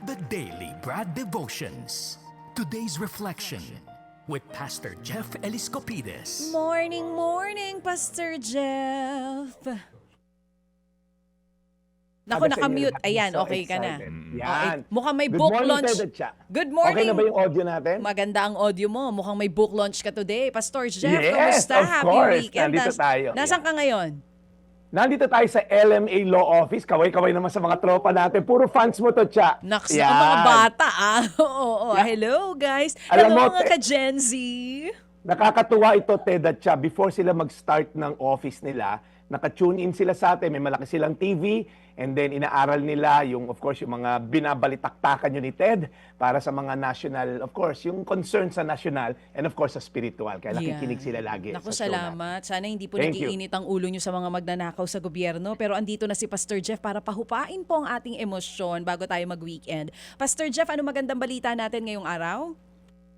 The Daily Brad Devotions. Today's reflection with Pastor Jeff Eliscopides. Morning, morning, Pastor Jeff. Naku, nakamute. Ayan, okay ka na. Yan. Okay, mukhang may Good book morning, launch. Ted at Cha. Good Okay morning. na ba yung audio natin? Maganda ang audio mo. Mukhang may book launch ka today. Pastor Jeff, Yes, kamusta? of Happy course. weekend. Nandito tayo. Nasaan ka ngayon? Nandito tayo sa LMA Law Office. Kaway-kaway naman sa mga tropa natin. Puro fans mo to, Cha. Naks, Yan. ang mga bata, ah. Oo, Yeah. Hello, guys. Alam Hello, mo, mga ka-Gen Z. Nakakatuwa ito, Ted at Cha. Before sila mag-start ng office nila, naka-tune in sila sa atin. May malaki silang TV. And then, inaaral nila yung, of course, yung mga binabalitaktakan nyo ni Ted para sa mga national, of course, yung concern sa national and, of course, sa spiritual. Kaya nakikinig sila lagi. Naku, sa show natin. salamat. Sana hindi po Thank you. nagiinit ang ulo nyo sa mga magnanakaw sa gobyerno. Pero andito na si Pastor Jeff para pahupain po ang ating emosyon bago tayo mag-weekend. Pastor Jeff, ano magandang balita natin ngayong araw?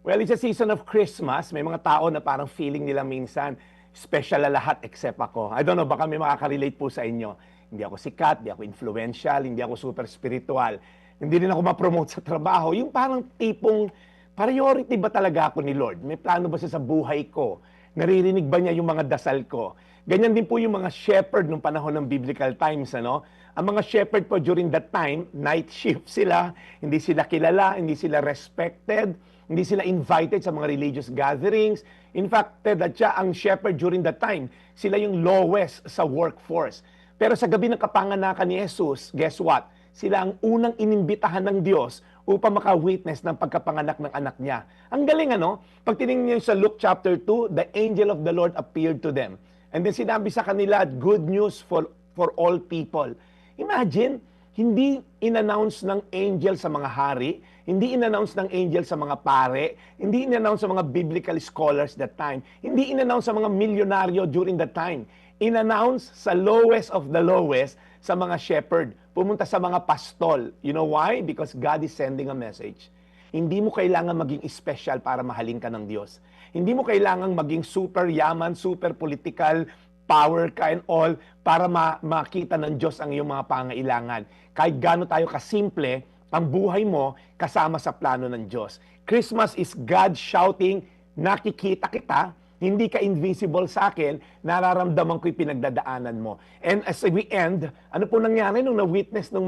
Well, it's a season of Christmas. May mga tao na parang feeling nila minsan, special na lahat except ako. I don't know, baka may makaka-relate po sa inyo. Hindi ako sikat, hindi ako influential, hindi ako super spiritual. Hindi rin ako ma-promote sa trabaho. Yung parang tipong, priority ba talaga ako ni Lord? May plano ba siya sa buhay ko? Naririnig ba niya yung mga dasal ko? Ganyan din po yung mga shepherd nung panahon ng biblical times, ano? Ang mga shepherd po during that time, night shift sila, hindi sila kilala, hindi sila respected, hindi sila invited sa mga religious gatherings. In fact, ang shepherd during that time, sila yung lowest sa workforce. Pero sa gabi ng kapanganakan ni Jesus, guess what? Sila ang unang inimbitahan ng Diyos upang maka-witness ng pagkapanganak ng anak niya. Ang galing, ano? Pag tinignan niyo sa Luke chapter 2, the angel of the Lord appeared to them. And then sinabi sa kanila, good news for all people. Imagine, hindi in-announce ng angel sa mga hari, hindi in-announce ng angel sa mga pare, hindi in-announce sa mga biblical scholars that time, hindi in-announce sa mga milyonaryo during that time. In-announce sa lowest of the lowest sa mga shepherd, pumunta sa mga pastol. You know why? Because God is sending a message. Hindi mo kailangan maging special para mahalin ka ng Diyos. Hindi mo kailangan maging super yaman, super political, power ka and all para makita ng Diyos ang iyong mga pangailangan. Kahit gaano tayo kasimple, ang buhay mo kasama sa plano ng Diyos. Christmas is God shouting, nakikita kita, hindi ka invisible sa akin, nararamdaman ko yung pinagdadaanan mo. And as we end, ano po nangyari nung na-witness ng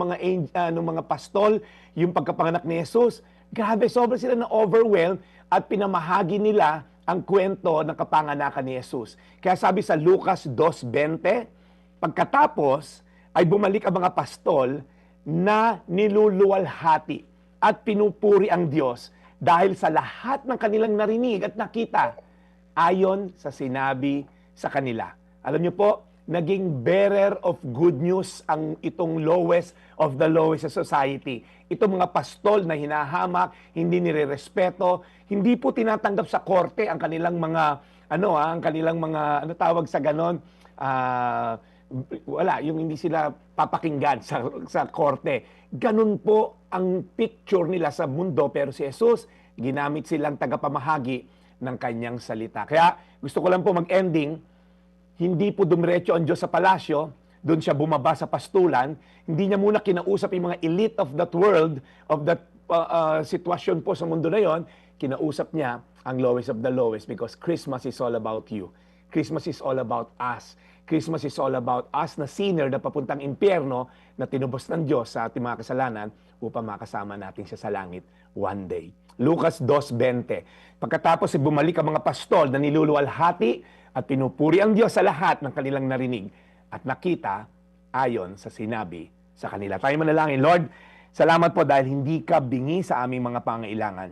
mga pastol, yung pagkapanganak ni Jesus? Grabe, sobrang sila na-overwhelmed at pinamahagi nila ang kwento ng kapanganakan ni Jesus. Kaya sabi sa Lucas 2:20, pagkatapos ay bumalik ang mga pastol na niluluwalhati at pinupuri ang Diyos dahil sa lahat ng kanilang narinig at nakita ayon sa sinabi sa kanila. Alam niyo po, naging bearer of good news ang itong lowest of the lowest sa society. Itong mga pastol na hinahamak, hindi nirerespeto, hindi po tinatanggap sa korte ang kanilang mga ano tawag sa ganon, wala, yung hindi sila papakinggan sa korte. Ganun po ang picture nila sa mundo, pero si Jesus, ginamit silang tagapamahagi ng kanyang salita. Kaya gusto ko lang po mag-ending, hindi po dumiretso ang Diyos sa palasyo, doon siya bumaba sa pastulan, hindi niya muna kinausap yung mga elite of that world, of that sitwasyon po sa mundo na yon, kinausap niya ang lowest of the lowest because Christmas is all about you. Christmas is all about us. Christmas is all about us na sinner na papuntang impyerno na tinubos ng Diyos sa ating mga kasalanan upang makasama natin siya sa langit one day. Lucas 2:20. Pagkatapos bumalik ang mga pastol na niluluwalhati at pinupuri ang Diyos sa lahat ng kanilang narinig at nakita ayon sa sinabi sa kanila. Tayo manalangin. Lord, salamat po dahil hindi ka bingi sa aming mga pangailangan.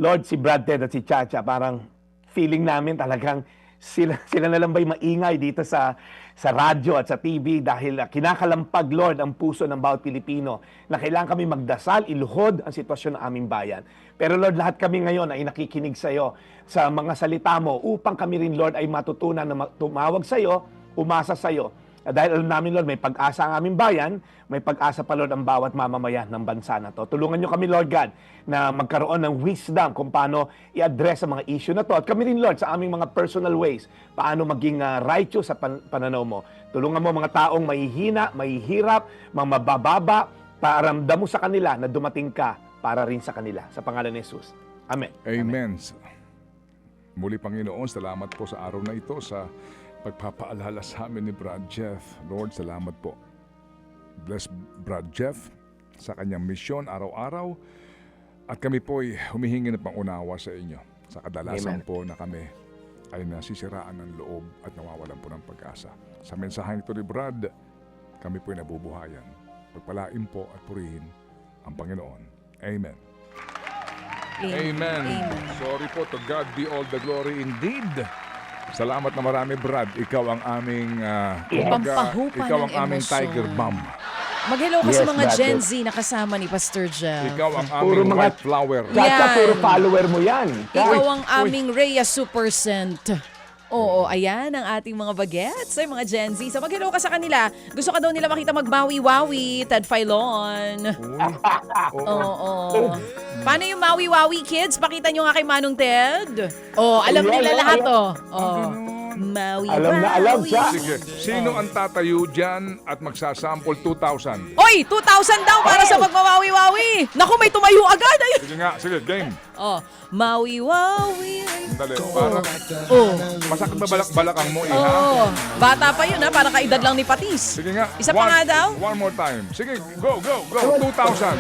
Lord, si Brad, Ted at si Chacha, parang feeling namin talagang sila na lang ba'y maingay dito sa radyo at sa TV dahil kinakalampag, Lord, ang puso ng bawat Pilipino na kailangan kami magdasal, iluhod ang sitwasyon ng aming bayan. Pero Lord, lahat kami ngayon ay nakikinig sa iyo sa mga salita mo upang kami rin, Lord, ay matutunan na tumawag sa iyo, umasa sa iyo. Dahil alam namin, Lord, may pag-asa ang aming bayan, may pag-asa pa, Lord, ang bawat mamamayan ng bansa na to. Tulungan nyo kami, Lord God, na magkaroon ng wisdom kung paano i-address ang mga issue na to. At kami rin, Lord, sa aming mga personal ways, paano maging righteous sa pananaw mo. Tulungan mo mga taong mahihina, mahihirap, mga mabababa, paramdam mo sa kanila na dumating ka para rin sa kanila. Sa pangalan ni Jesus. Amen. Amen. Muli, Panginoon, salamat po sa araw na ito sa pagpapaalala sa amin ni Brad Jeff. Lord, salamat po. Bless Brad Jeff sa kanyang misyon araw-araw. At kami po'y humihingi ng pangunawa sa inyo. Sa kadalasan Amen. po na kami ay nasisiraan ng loob at nawawalan po ng pag-asa. Sa mensaheng ito ni Brad, kami po'y nabubuhayan. Pagpalain po at purihin ang Panginoon. Amen. Amen. Sorry po, to God be all the glory indeed. Salamat na marami, Brad. Ikaw ang aming, Pampahupa ikaw ang ng aming emosyon. tiger bomb. Mag-hello ka Yes, sa mga Brad Gen Jeff. Z na kasama ni Pastor Jeff. Ikaw ang Puro aming mga- white flower. Chacha, Yan. puro follower mo yan. Ikaw ang aming Rhea Supercent. Oo, ayan ang ating mga bagets, ay mga Gen Z. So mag-hello ka sa kanila. Gusto ka daw nila makita magbawi-wawi, Ted Filon. Oo. Paano yung mawi-wawi, kids? Pakita nyo nga kay Manong Ted. Oh, alam Ayan, nila ayan, lahat, ayan. oh. Mawi-wawi. Alam na alam siya. Sige, sino ang tatayo dyan at magsasample 2,000? Oy, 2,000 daw para sa pagmawawi-wawi. Naku, may tumayo agad. Ayun. Sige nga, sige, game. Oh, mawi-wawi. Dali, parang Oh. masakit na balak-balakang mo, iha. Oh, bata pa yun ha, para kaedad lang ni Patis. Sige nga. Isa pa nga daw. One more time. Sige, go, go, go. 2,000.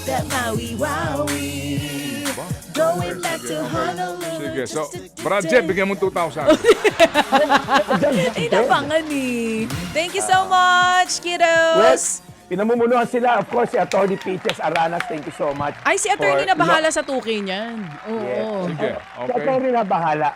That mawi-wawi. Going back to Honolulu. Sige, so, just to Brad today. Jeff, bigyan mo 2,000. Inabangan eh. Thank you so much, Yes. kiddos. Pinamumunuan sila, of course, si Atty. Peaches Aranas. Thank you so much. Ay, si attorney for- na bahala sa tuki niyan. Oo. Yes. Sige, Si okay. Atty. na bahala.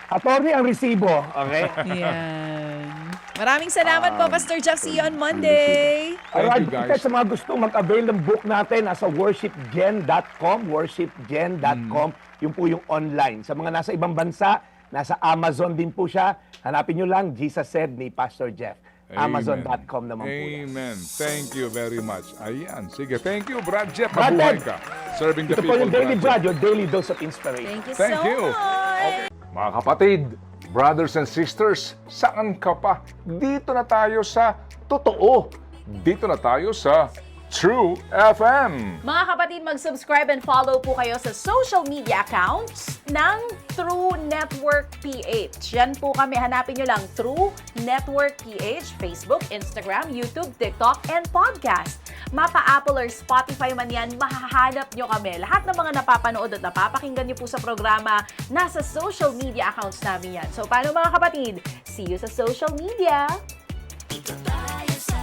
Atty. ang resibo, okay? Yan. Maraming salamat po, Pastor Jeff. See you on Monday. Thank you, guys. Sa mga gusto mag-avail ng book natin, nasa worshipgen.com, worshipgen.com. Yung po yung online. Sa mga nasa ibang bansa, nasa Amazon din po siya. Hanapin nyo lang, Jesus Said ni Pastor Jeff. Amen. Amazon.com naman po yan. Amen. Thank you very much. Ayan. Sige, thank you, Brad Jeff. Brad Mabuhay Jeff. ka. Serving the Ito po people, yung Daily Brad Jeff. Brad, your daily dose of inspiration. Thank you Thank so you. much. Mga kapatid, brothers and sisters, saan ka pa? Dito na tayo sa totoo. Dito na tayo sa True FM. Mga kapatid, mag-subscribe and follow po kayo sa social media accounts ng True Network PH. Yan po kami. Hanapin nyo lang True Network PH, Facebook, Instagram, YouTube, TikTok, and podcast. Mapa-Apple or Spotify man yan, mahahanap nyo kami. Lahat ng mga napapanood at napapakinggan nyo po sa programa, nasa social media accounts namin yan. So, paano mga kapatid? See you sa social media! Ito tayo sa